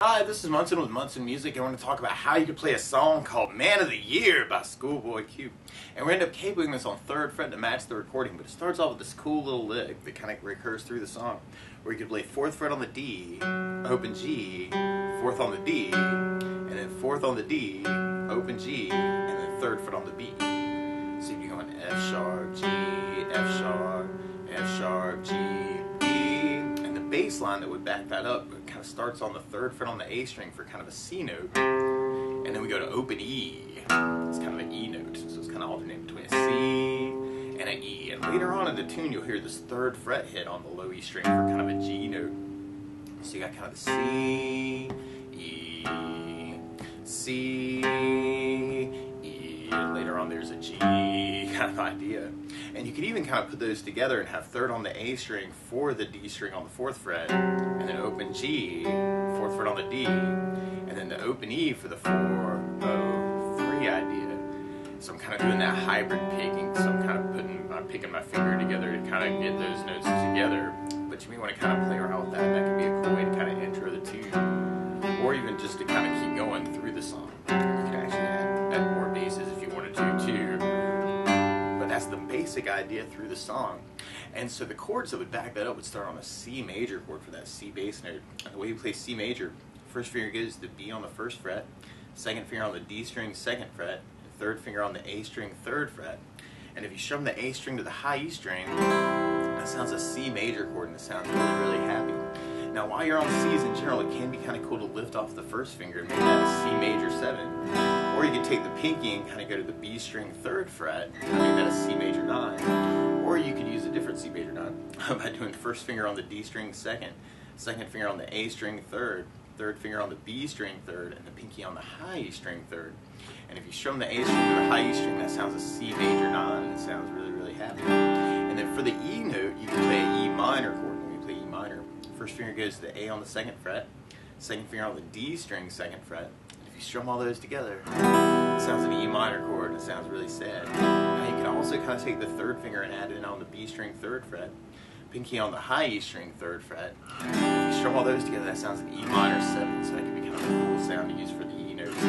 Hi, this is Munson with Munson Music, and I want to talk about how you can play a song called Man of the Year by Schoolboy Q. And we end up capoing this on 3rd fret to match the recording, but it starts off with this cool little lick that kind of recurs through the song, where you can play 4th fret on the D, open G, 4th on the D, and then 4th on the D, open G, and then 3rd fret on the B. So you'd be going F sharp, G, F sharp, F sharp, G, B, and the bass line that would back that up kind of starts on the 3rd fret on the A string for kind of a C note, and then we go to open E. It's kind of an E note, so it's kind of alternating between a C and an E. And later on in the tune, you'll hear this 3rd fret hit on the low E string for kind of a G note. So you got kind of the C, E, C, E, and later on there's a G kind of idea. And you could even kind of put those together and have 3rd on the A string for the D string on the 4th fret, and then open G, 4th fret on the D, and then the open E for the 4-0-3 idea. So I'm kind of doing that hybrid picking, so I'm picking my finger together to kind of get those notes together. But you may want to kind of play around with that, and that could be a cool way to kind of intro the tune, or even just to kind of keep going through the song. You could actually add more basses if you wanted to too. That's the basic idea through the song. And so the chords that would back that up would start on a C major chord for that C bass note. And the way you play C major, first finger goes to the B on the 1st fret, 2nd finger on the D string 2nd fret, 3rd finger on the A string 3rd fret. And if you strum the A string to the high E string, that sounds a C major chord, and it sounds really, really happy. Now while you're on C's in general, it can be kind of cool to lift off the 1st finger and make that a C major 7. Or you could take the pinky and kind of go to the B string 3rd fret and make that a C major 9. Or you could use a different C major 9 by doing 1st finger on the D string 2nd, 2nd finger on the A string 3rd, 3rd finger on the B string 3rd, and the pinky on the high E string 3rd. And if you strum the A string to the high E string, that sounds a C major 9, and it sounds really, really happy. And then for the E note, you can play an E minor chord. When you play E minor, 1st finger goes to the A on the 2nd fret, 2nd finger on the D string 2nd fret. If you strum all those together, it sounds an E minor chord, and it sounds really sad. Now you can also kind of take the 3rd finger and add it on the B string 3rd fret, pinky on the high E string 3rd fret. If you strum all those together, that sounds an E minor 7, so that could be kind of a cool sound to use for the E notes too.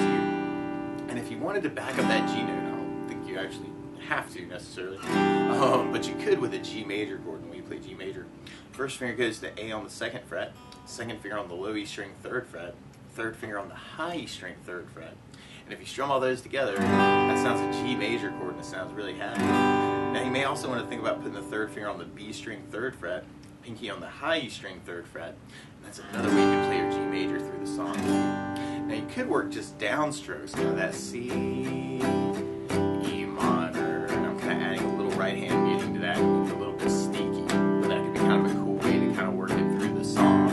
And if you wanted to back up that G note, I don't think you actually have to necessarily, but you could with a G major chord when you play G major. 1st finger goes to the A on the 2nd fret, 2nd finger on the low E string 3rd fret, 3rd finger on the high E string 3rd fret. And if you strum all those together, that sounds a G major chord, and it sounds really happy. Now you may also want to think about putting the 3rd finger on the B string 3rd fret, pinky on the high E string 3rd fret, and that's another way you can play your G major through the song. Now you could work just downstrokes, kind of that C, E minor, and I'm kind of adding a little right hand muting to that, a little bit sneaky, but that could be kind of a cool way to kind of work it through the song.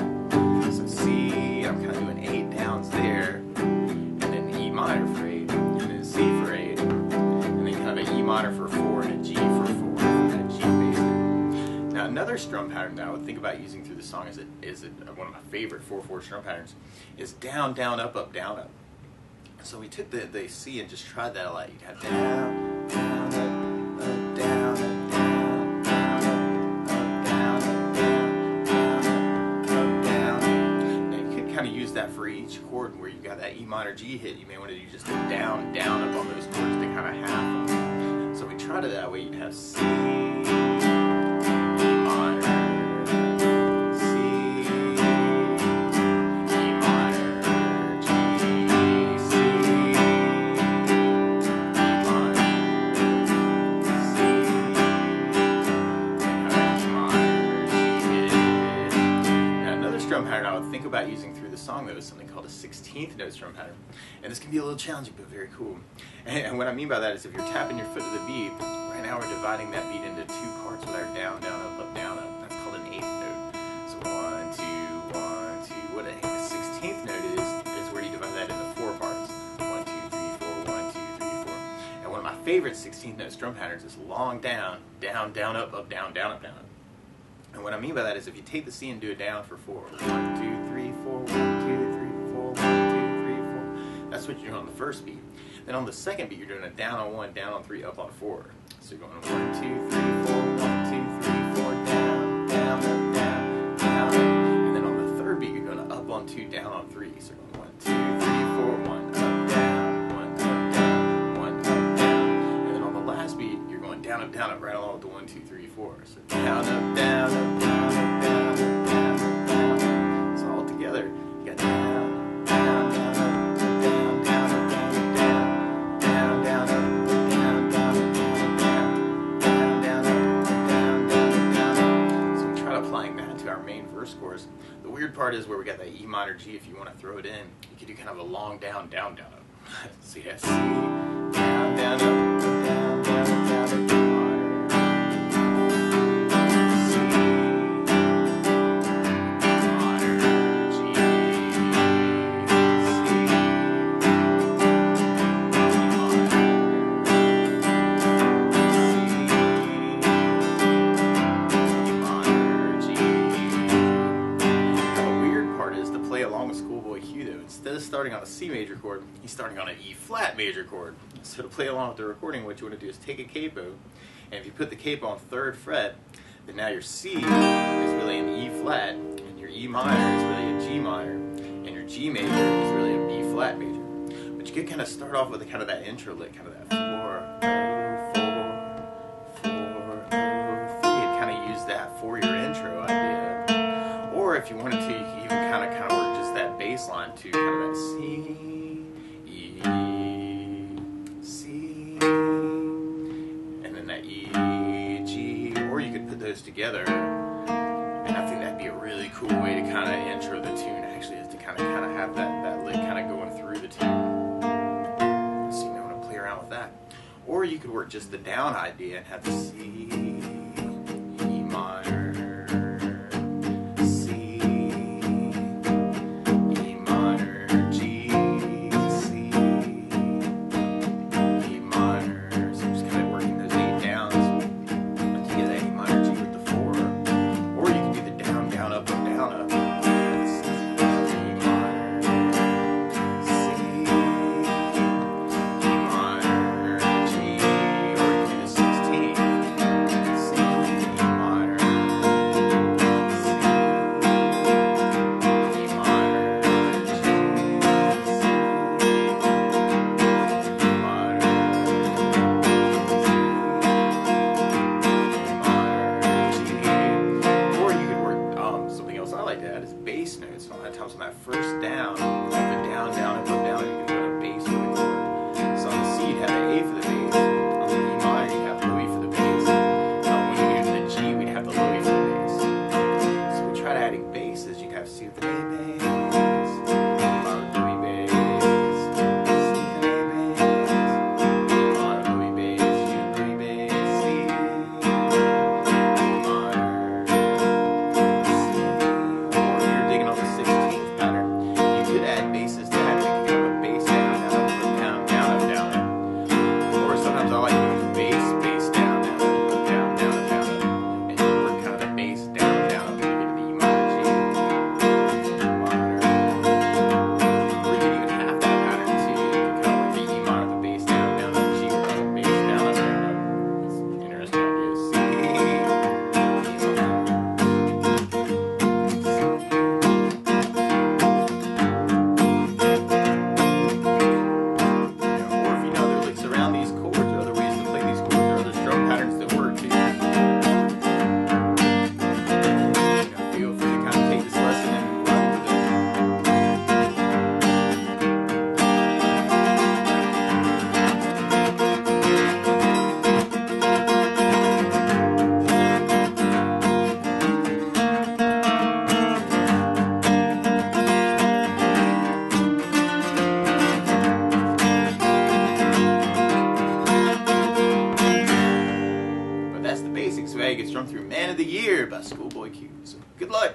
So C, I'm kind of doing 8 downs there, and then E minor for 8, and then C for 8, and then kind of an E minor for 4 and a G for 4, and a G bass. Now another strum pattern that I would think about using through the song is one of my favorite 4/4 strum patterns is down, down, up, up, down, up. So we took the C and just tried that a lot. You'd have down, down, up, down, up, down, down, up, down, up, down. Now you could kind of use that for each chord where you got that E minor G hit. You may want to do just a down, down, up on those chords to kind of have them. So we tried it that way. You'd have C, strum pattern I would think about using through the song, though, is something called a 16th note strum pattern. And this can be a little challenging, but very cool. And what I mean by that is if you're tapping your foot to the beat, right now we're dividing that beat into 2 parts with our down, down, up, down, up. That's called an 8th note. So 1, 2, 1, 2. What a 16th note is where you divide that into 4 parts. 1, 2, 3, 4, 1, 2, 3, 4. And one of my favorite 16th note strum patterns is long down, down, down, up, down, down, up, down, up. And what I mean by that is if you take the C and do it down for 4, 1, 2, 3, 4, 1, 2, 3, 4, 1, 2, 3, 4. That's what you're doing on the 1st beat. Then on the 2nd beat, you're doing a down on 1, down on 3, up on 4. So you're going 1, 2, 3, 4, 1, 2, 3, 4, down, down, up, down, down, up. And then on the 3rd beat, you're going up on 2, down on 3. So down, up, right along with the 1, 2, 3, 4. So down, up, down, up, down, up, down, up, down, up, down. So all together, you got down, down, down, up, down, down, up, down, down, down, up, down, down, up, down, down, down, up, down, down, down. So we tried applying that to our main verse chorus. The weird part is where we got that E minor G. If you want to throw it in, you could do kind of a long down, down, down, up. So yeah, C, down, down, up, down, down, down, up, minor, C, minor, G, C, minor, G. Now the weird part is to play along with Schoolboy Q though. Instead of starting on a C major chord, he's starting on an E flat major chord. So to play along with the recording, what you want to do is take a capo, and if you put the capo on 3rd fret, then now your C is really an E flat, and your E minor is really a G minor, and your G major is really a B flat major. But you could kind of start off with a, kind of that intro lick, kind of that 4, 0, 4, 4, 0, 3, and kind of use that for your intro idea. Or if you wanted to, you could even kind of work just that bass line to kind of that C, E, C, and then that E, G, or you could put those together, and I think that'd be a really cool way to kind of intro the tune, actually, is to kind of have that lick kind of going through the tune. So you know how to play around with that. Or you could work just the down idea and have the C, E minor, bass notes. So a lot of times on that first down, you put down, down, up, down, and you can put a bass for the chord. So on the C, you'd have an A for the bass. On the E minor, you'd have Louis for the bass. When you get to the G, we'd have the Louis for the bass. So we tried adding basses. You'd have C with the A bass, E minor Louis bass, C with an A bass, E minor Louis bass, G Louis bass, C, E minor. Gets strung through Man of the Year by Schoolboy Q. So good luck.